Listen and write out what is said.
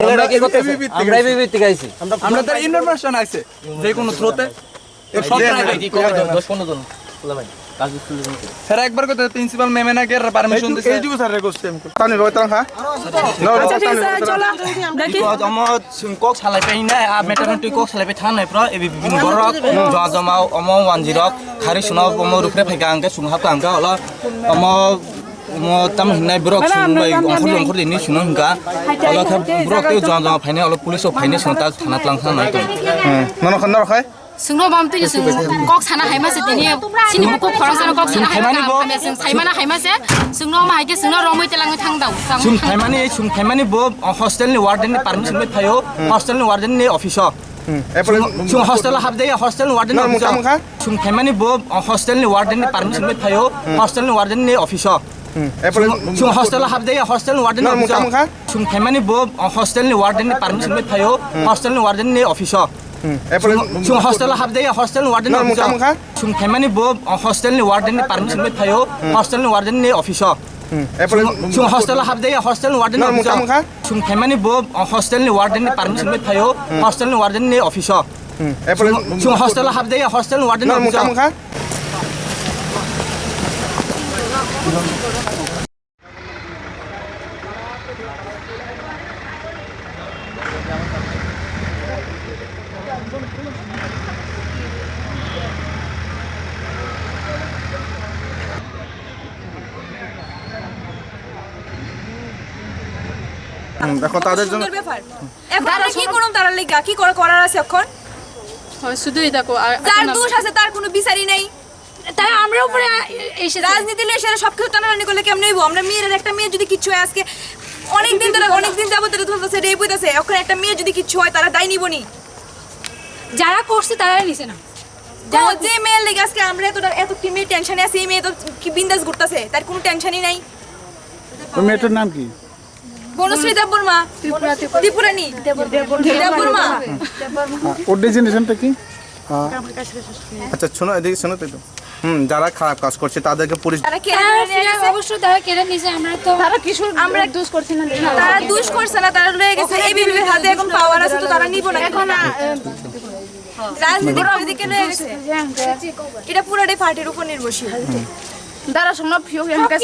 আমরা বিবৃতি গাইছি আমরা তার ইনফরমেশন আছে যে কোনো থ্রোতে স্যার একবার কথা প্রিন্সিপাল ম্যাম না গের পারমিশন দিছে এইটুকু স্যার রেকোয়েস্ট আমি তানি রয়তাম হ্যাঁ আচ্ছা ঠিক আছে চলো দেখি অমত কক সালাই পাই না আ মেটামেন্টি কক সালাই পাই থানাই প্র এবি বিবিন গরক জজমাও অম ওয়ানজিরক খারি সুনাও অম রুফরে ফাইগা আঙ্কা সুংহাব কাঙ্কা অল অম তাম হিনাই ব্রক সুনবাই অংখর অংখর দিনি সুনো হিংকা অল খাব ব্রক তে জজমা ফাইনে অল পুলিশ ফাইনে সুনতা থানা ত্লাংখা নাই তো নন খন্দ রখাই Sungno bam tu je kok sana haima se tini sini buku khorasana kok sana haima se saimana haima se sungno ma haike sungno romoi telang thang dau सुन फाइमानी बो hostel नि warden नि permission में थायो hostel नि warden नि office सुन hostel हाब दे hostel warden नि office सुन फाइमानी बो हॉस्टल नि वार्डन नि परमिशन में थायो हॉस्टल नि वार्डन नि ऑफिस सुन हॉस्टल हाब दे हॉस्टल वार्डन नि ऑफिस सुन फाइमानी बो हॉस्टल नि वार्डन नि परमिशन में थायो हॉस्टल नि वार्डन नि ऑफिस सुन हॉस्टल हाब दे हॉस्टल वार्डन नि ऑफिस सुन फाइमानी बो हॉस्टल नि वार्डन नि परमिशन में थायो हॉस्टल नि वार्डन नि ऑफिस सुन हॉस्टल हाब दे हॉस्टल वार्डन नि ऑफिस सुन फाइमानी बो हॉस्टल नि वार्डन नि परमिशन में थायो हॉस्टल नि वार्डन नि ऑफिस सुन हॉस्टल हाब दे हॉस्टल वार्डन नि ऑफिस এখন তাদের জন্য ব্যাপার এখন আমরা কি করব তার লাগা কি করার আছে এখন শুধুই দেখো যার দোষ আছে তার কোনো বিচারই নাই তাই আমরা উপরে এসে রাজনীতি এসে সব কিছু টানাটানি করলে কেমন হইব আমরা মেয়ের একটা মেয়ে যদি কিছু হয় আজকে অনেক দিন যাবত ধরতেছে রেপ হইতাছে এখন একটা মেয়ে যদি কিছু হয় তারা দায় নিবনি যারা করছে তারা নিছে না তো যে মেয়ের লেগে আজকে আমরা এত কি মেয়ে টেনশনে আছে এই মেয়ে তো কি বিন্দাস ঘুরতেছে তার কোনো টেনশনই নাই ওই মেয়েটার নাম কি বনশ্রী দেববর্মা ত্রিপুরানি দেববর্মা ওর ডেজিগনেশনটা কি আচ্ছা শোনো এদিকে শোনো তো যারা খারাপ কাজ করছে তাদেরকে পুলিশ তারা কে অবশ্যই তারা কেড়ে নিছে আমরা তো তারা কিশোর আমরা দোষ করছি না তারা দোষ করছে না তারা লয়ে গেছে এই বিবির হাতে এখন পাওয়ার আছে তো তারা নিব না এখন রাজনীতি করে দিকে লয়ে গেছে এটা পুরোটাই পার্টির উপর নির্ভরশীল তারা সঙ্গে ফিও এমকে